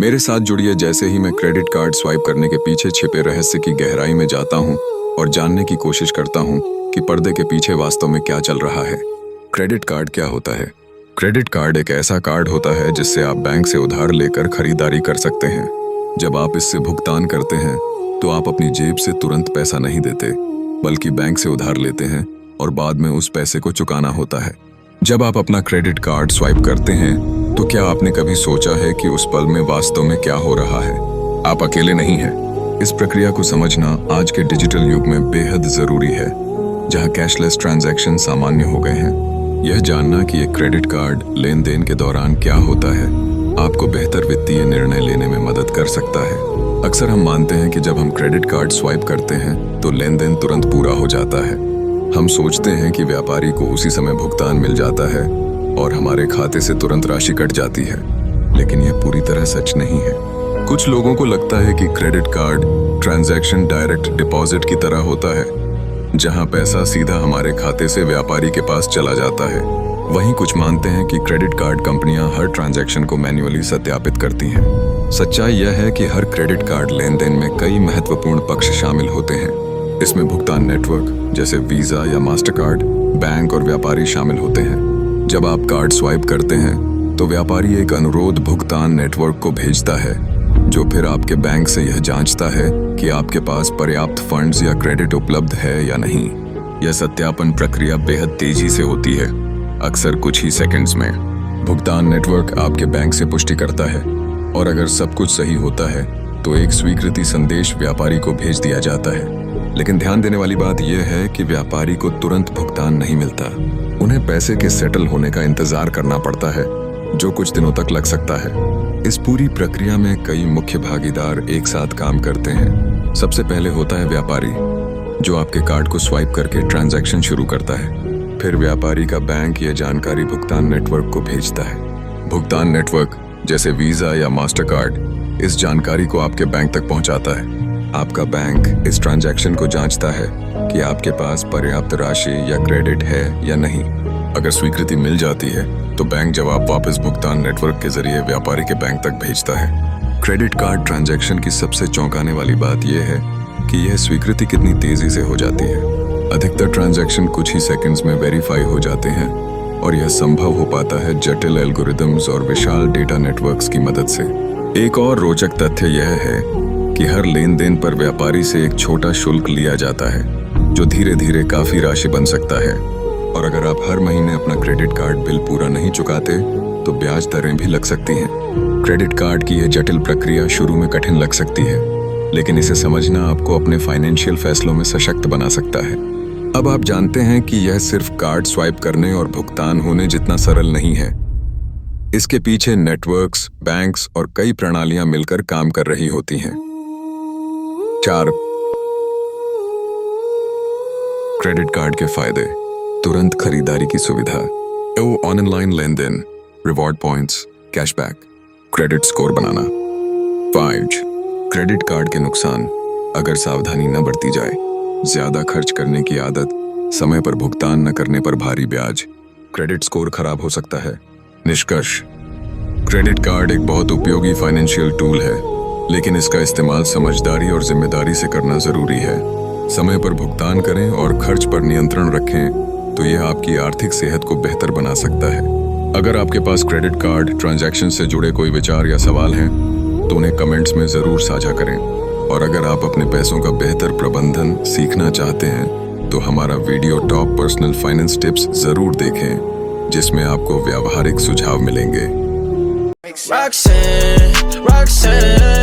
मेरे साथ जुड़िए जैसे ही मैं क्रेडिट कार्ड स्वाइप करने के पीछे छिपे रहस्य की गहराई में जाता हूँ और जानने की कोशिश करता हूँ कि पर्दे के पीछे वास्तव में क्या चल रहा है। क्रेडिट कार्ड क्या होता है? क्रेडिट कार्ड एक ऐसा कार्ड होता है जिससे आप बैंक से उधार लेकर खरीदारी कर सकते हैं। जब आप इससे भुगतान करते हैं तो आप अपनी जेब से तुरंत पैसा नहीं देते, बल्कि बैंक से उधार लेते हैं और बाद में उस पैसे को चुकाना होता है। जब आप अपना क्रेडिट कार्ड स्वाइप करते हैं तो क्या आपने कभी सोचा है कि उस पल में वास्तव में क्या हो रहा है? आप अकेले नहीं हैं। इस प्रक्रिया को समझना आज के डिजिटल युग में बेहद जरूरी है, जहां कैशलेस ट्रांजैक्शन सामान्य हो गए हैं। यह जानना कि एक क्रेडिट कार्ड लेन देन के दौरान क्या होता है आपको बेहतर वित्तीय निर्णय लेने में मदद कर सकता है। अक्सर हम मानते हैं कि जब हम क्रेडिट कार्ड स्वाइप करते हैं तो लेन देन तुरंत पूरा हो जाता है। हम सोचते हैं कि व्यापारी को उसी समय भुगतान मिल जाता है और हमारे खाते से तुरंत राशि कट जाती है, लेकिन यह पूरी तरह सच नहीं है। कुछ लोगों को लगता है कि credit card transaction direct deposit की तरह होता है, जहां पैसा सीधा हमारे खाते से व्यापारी के पास चला जाता है। वहीं कुछ मानते हैं कि क्रेडिट कार्ड कंपनियां हर ट्रांजैक्शन को मैन्युअली सत्यापित करती हैं। सच्चाई यह है कि हर क्रेडिट कार्ड लेन देन में कई महत्वपूर्ण पक्ष शामिल होते हैं। इसमें भुगतान नेटवर्क जैसे वीजा या मास्टर कार्ड, बैंक और व्यापारी शामिल होते हैं। जब आप कार्ड स्वाइप करते हैं तो व्यापारी एक अनुरोध भुगतान नेटवर्क को भेजता है, जो फिर आपके बैंक से यह जांचता है कि आपके पास पर्याप्त फंड्स या क्रेडिट उपलब्ध है या नहीं। यह सत्यापन प्रक्रिया बेहद तेजी से होती है, अक्सर कुछ ही सेकंड्स में। भुगतान नेटवर्क आपके बैंक से पुष्टि करता है और अगर सब कुछ सही होता है तो एक स्वीकृति संदेश व्यापारी को भेज दिया जाता है। लेकिन ध्यान देने वाली बात यह है कि व्यापारी को तुरंत भुगतान नहीं मिलता। उन्हें पैसे के सेटल होने का इंतजार करना पड़ता है, जो कुछ दिनों तक लग सकता है। इस पूरी प्रक्रिया में कई मुख्य भागीदार एक साथ काम करते हैं। सबसे पहले होता है व्यापारी, जो आपके कार्ड को स्वाइप करके ट्रांजैक्शन शुरू करता है। फिर व्यापारी का बैंक यह जानकारी भुगतान नेटवर्क को भेजता है। भुगतान नेटवर्क जैसे वीजा या मास्टर कार्ड इस जानकारी को आपके बैंक तक पहुंचाता है। आपका बैंक इस ट्रांजैक्शन को जांचता है कि आपके पास पर्याप्त राशि या क्रेडिट है या नहीं। अगर स्वीकृति मिल जाती है तो बैंक जवाब वापस भुगतान नेटवर्क के जरिए व्यापारी के बैंक तक भेजता है। क्रेडिट कार्ड ट्रांजैक्शन की सबसे चौंकाने वाली बात यह है कि यह स्वीकृति कितनी तेजी से हो जाती है। अधिकतर ट्रांजैक्शन कुछ ही सेकंड्स में वेरीफाई हो जाते हैं और यह संभव हो पाता है जटिल एल्गोरिदम्स और विशाल डेटा नेटवर्क्स की मदद से। एक और रोचक तथ्य यह है कि हर लेन देन पर व्यापारी से एक छोटा शुल्क लिया जाता है, जो धीरे धीरे काफी राशि बन सकता है। और अगर आप हर महीने अपना क्रेडिट कार्ड बिल पूरा नहीं चुकाते तो ब्याज दरें भी लग सकती हैं। क्रेडिट कार्ड की यह जटिल प्रक्रिया शुरू में कठिन लग सकती है, लेकिन इसे समझना आपको अपने फाइनेंशियल फैसलों में सशक्त बना सकता है। अब आप जानते हैं कि यह सिर्फ कार्ड स्वाइप करने और भुगतान होने जितना सरल नहीं है। इसके पीछे नेटवर्क्स, बैंक्स और कई प्रणालियां मिलकर काम कर रही होती हैं। 4 क्रेडिट कार्ड के फायदे। तुरंत खरीदारी की सुविधा, ऑनलाइन लेन देन, reward points, cashback, credit score बनाना। 5 क्रेडिट कार्ड के नुकसान। अगर सावधानी न बरती जाए, ज्यादा खर्च करने की आदत, समय पर भुगतान न करने पर भारी ब्याज, क्रेडिट स्कोर खराब हो सकता है। निष्कर्ष, क्रेडिट कार्ड एक बहुत उपयोगी फाइनेंशियल टूल है, लेकिन इसका इस्तेमाल समझदारी और जिम्मेदारी से करना जरूरी है। समय पर भुगतान करें और खर्च पर नियंत्रण रखें तो यह आपकी आर्थिक सेहत को बेहतर बना सकता है। अगर आपके पास क्रेडिट कार्ड ट्रांजैक्शन से जुड़े कोई विचार या सवाल हैं तो उन्हें कमेंट्स में जरूर साझा करें। और अगर आप अपने पैसों का बेहतर प्रबंधन सीखना चाहते हैं तो हमारा video top personal finance tips जरूर देखें, जिसमें आपको व्यावहारिक सुझाव मिलेंगे। Roxanne, Roxanne